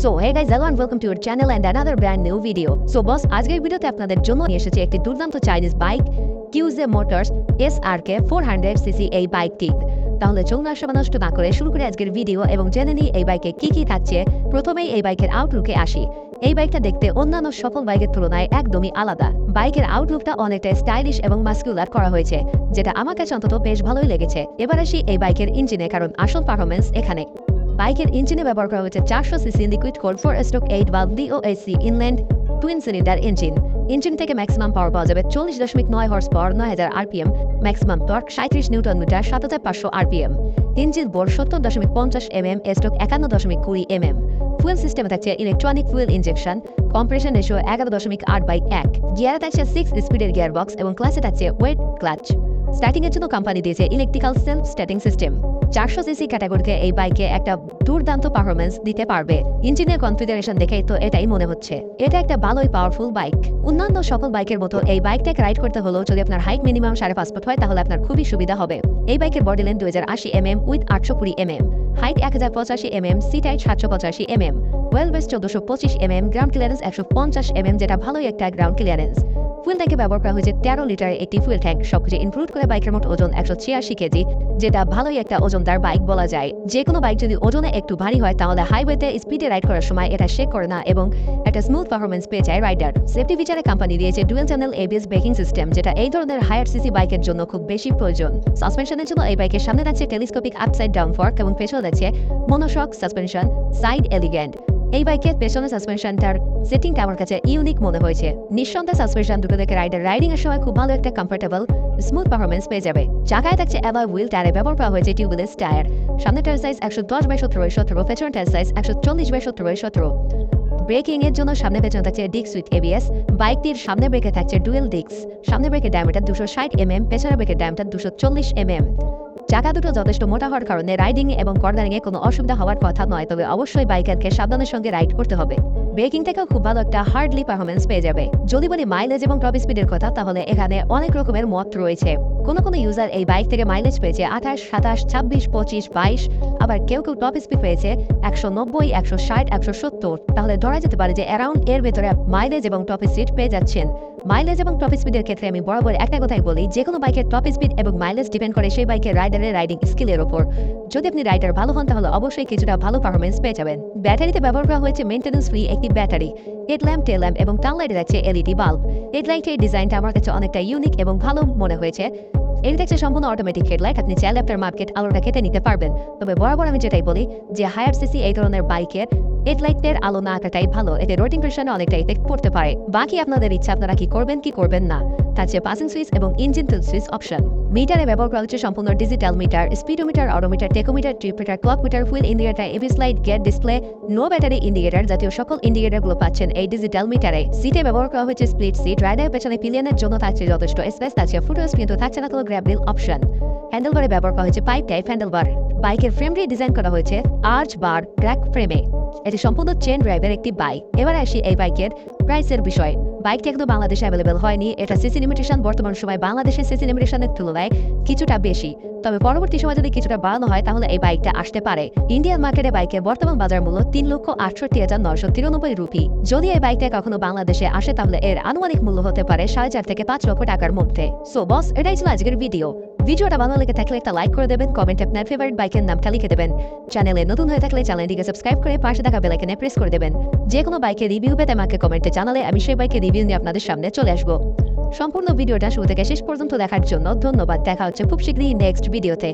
So hey guys, hello and welcome to your channel and another brand new video. So boss, আজকের ভিডিওতে আপনাদের জন্য নিয়ে এসেছি একটি দুর্দান্ত Chinese bike QJ motors SRK 400cc এই বাইকটি। তাহলে চলুন আর সময় নষ্ট না করে শুরু করে আজকের ভিডিও এবং জেনে নিই এই বাইকে কি কি থাকছে। প্রথমেই এই বাইকের আউটলুকে আসি। এই বাইকটা দেখতে অন্যান্য সফল বাইকের তুলনায় একদমই আলাদা। বাইকের আউটলুকটা অনেকটা স্টাইলিশ এবং মাস্কুলার করা হয়েছে, যেটা আমার কাছে অন্তত বেশ ভালোই লেগেছে। এবার আসি এই বাইকের ইঞ্জিনে, কারণ আসল পারফরমেন্স এখানে। বাইকের ইঞ্জিনে ব্যবহার করা হয়েছে 400cc liquid cold 4-8 valve DOHC inland twin cylinder engine থেকে ম্যাক্সিমাম পাওয়ার পাওয়া যাবে 40.9 horsepower 9000 RPM, maximum torque 37 newton metre 7500 RPM। Engine bore 70.50 mm, 51.20 mm। Fuel সিস্টেমে থাকছে electronic fuel injection, compression ratio 11.8/1। গিয়ারে থাকছে 6 স্পিডের গিয়ার বক্স এবং ক্লাসে থাকছে ওয়েট ক্লাচ। স্টার্টিং এর জন্য কোম্পানি দিয়েছে electrical self starting system. 400cc ক্যাটাগরিতে এই বাইকে একটা দুর্দান্ত পারফরমেন্স দিতে পারবে। ইঞ্জিনের কনফিগারেশন দেখেই তো এটাই মনে হচ্ছে। এটা একটা ভালোই পাওয়ারফুল বাইক। অন্যান্য সকল বাইকের মতো এই বাইকটাকে রাইড করতে হলেও যদি আপনার হাইট মিনিমাম 5.5 ফুট হয় তাহলে আপনার খুবই সুবিধা হবে। এই বাইকের body length 2080 mm width 820 mm, height 1085 mm, seat height 785 mm, wheelbase 1425 mm, ground clearance 150 mm, যেটা ভালোই একটা গ্রাউন্ড ক্লিয়ারেন্স। ফুয়েল ট্যাঙ্কে ব্যবহার করা হয়েছে 13 লিটারের একটি ফুয়েল ট্যাঙ্ক। সবকিছু ইনক্লুড করে বাইকের মোট ওজন 186 কেজি, যেটা ভালোই একটা ওজনদার বাইক বলা যায়। যে কোনো বাইক যদি ওজনে একটু ভারী হয় তাহলে হাইওয়েতে স্পিডে রাইড করার সময় এটা শেক করে না এবং একটা স্মুথ পারফরমেন্স পেয়ে যায় রাইডার। সেফটি ফিচারে কোম্পানি দিয়েছে dual channel ABS braking system, যেটা এই ধরনের হায়ার সিসি বাইকের জন্য খুব বেশি প্রয়োজন। সাসপেনশনের জন্য এই বাইকের সামনে থাকছে টেলিস্কোপিক আপসাইড ডাউন ফর্ক এবং পেছনে থাকছে মনোশক সাসপেনশন সাইড এলিগেন্ট। এই বাইকের পেছনের সাসপেনশনটার সেটিংটা আমার কাছে ইউনিক মনে হয়েছে। নিঃসন্দেহে সাসপেনশন দুটো দেখে রাইডার রাইডিং এর সময় খুব ভালো একটা কমফোর্টেবল স্মুথ পারফরমেন্স পেয়ে যাবে। চাকায় থাকছে অ্যালয় হুইল, টায়ারে ব্যবহার করা হয়েছে টিউবলেস টায়ার। সামনের টায়ার সাইজ 110/17/17, পেছনের টায়ার সাইজ 140/17/17। ব্রেকিং এর জন্য সামনে পেছনে থাকছে ডিস্ক উইথ ABS। বাইকটির সামনে ব্রেকে থাকছে ডুয়েল ডিস্ক। সামনে ব্রেকের ডায়ামিটার 260 mm, পেছনের ব্রেকের ডায়ামিটার 240 mm। চাকা দুটো যথেষ্ট মোটা হওয়ার কারণে রাইডিং এবং কর্নারিং এ কোনো অসুবিধা হওয়ার কথা নয়, তবে অবশ্যই বাইকারকে সাবধানের সঙ্গে রাইড করতে হবে। ব্রেকিং থেকেও খুব ভালো একটা হার্ডলি পারফরমেন্স পেয়ে যাবে। যদি বলি মাইলেজ এবং টপ স্পিডের কথা, তাহলে এখানে অনেক রকমের মত রয়েছে। কোনো ইউজার এই বাইক থেকে মাইলেজ পেয়েছে 28, 27, 26, 25, 22, আবার কেউ টপ স্পিড পেয়েছে 190, 160, 170। তাহলে ধরা যেতে পারে যে অ্যারাউন্ড এর ভেতরে মাইলেজ এবং টপ স্পিড পেয়ে যাচ্ছেন। মাইলেজ এবং টপ স্পিডের ক্ষেত্রে আমি বরাবর একটা কথাই বলি, যে কোনো বাইকের টপ স্পিড এবং মাইলেজ ডিপেন্ড করে সেই বাইকের রাইডারের রাইডিং স্কিলের ওপর। যদি আপনি রাইডার ভালো হন তাহলে অবশ্যই কিছুটা ভালো পারফরমেন্স পেয়ে যাবেন। ব্যাটারিতে ব্যবহার করা হয়েছে মেইনটেন্যান্স ফ্রি একটি ব্যাটারি। হেডল্যাম্প, টেল ল্যাম্প এবং টার্নলাইটে থাকছে LED বাল্ব। হেডলাইটের ডিজাইনটা আমার কাছে অনেকটা ইউনিক এবং ভালো মনে হয়েছে। এর দেখছে সম্পূর্ণ অটোমেটিক হেডলাইট, আপনি চাইলে আপনার মার্কেট আলোটা কেটে নিতে পারবেন। তবে বরাবর আমি যেটাই বলি যে হায়ার সিসি এই ধরনের বাইকের হেডলাইটের আলো না কাটাই ভালো, এতে রোডিং প্রেশারে অনেকটা ইফেক্ট পড়তে পারে। বাকি আপনাদের ইচ্ছা, আপনারা কি করবেন কি করবেন না। থাকছে পাসিং সুইচ এবং ইঞ্জিন টিল সুইচ অপশন। মিটারে ব্যবহার করা হচ্ছে সম্পূর্ণ digital meter, speedometer, odometer, tachometer, trip meter, clock meter, wheel indicator, ABS light, gear display, no battery indicator জাতীয় সকল ইন্ডিকেটরগুলো পাচ্ছেন এই ডিজিটাল মিটারে। সিটে ব্যবহার করা হয়েছে স্প্লিট সিট। রাইডারের পেছনে পিলিয়নের জন্য থাকছে যথেষ্ট স্পেস, থাকছে ফুটরেস্ট, কিন্তু থাকছে না কোনো গ্র্যাব রিল অপশন। হ্যান্ডেলবারে ব্যবহার করা হয়েছে পাইপ টাইপ হ্যান্ডেলবার। বাইকের ফ্রেমটি ডিজাইন করা হয়েছে আর্চ বার ক্র্যাক ফ্রেমে। এটি সম্পূর্ণ চেন ড্রাইভের একটি বাইক। এবার আসি এই বাইকের প্রাইসের বিষয়। বাইকটি একদম বাংলাদেশে অ্যাভেলেবেল হয়নি। এটা সিসি লিমিটেশন বর্তমান সময় বাংলাদেশের সিসি লিমিটেশনের তুলনায় কিছুটা বেশি, তবে পরবর্তী সময় যদি কিছুটা বাড়ানো হয় তাহলে এই বাইকটা আসতে পারে। ইন্ডিয়ান মার্কেটে বাইকের বর্তমান বাজার মূল্য 3,68,993 রুপি। যদি এই বাইকটা কখনো বাংলাদেশে আসে তাহলে এর আনুমানিক মূল্য হতে পারে 4.5 থেকে 5 লক্ষ টাকার মধ্যে। সো বস, এটাই ছিল আজকের ভিডিওটা ভালো লেগে থাকলে একটা লাইক করে দেবেন, কমেন্টে আপনার ফেভারিট বাইকের নামটা লিখে দেবেন। চ্যানেলে নতুন হয়ে থাকলে চ্যানেলটিকে সাবস্ক্রাইব করে পাশে থাকা বেল আইকনে প্রেস করে দেবেন। যে কোনো বাইকের রিভিউ পেতে আমাকে কমেন্টে জানালে আমি সেই বাইকের রিভিউ নিয়ে আপনাদের সামনে চলে আসবো। সম্পূর্ণ ভিডিওটা শুরু থেকে শেষ পর্যন্ত দেখার জন্য ধন্যবাদ। দেখা হচ্ছে খুব শীঘ্রই নেক্সট ভিডিওতে।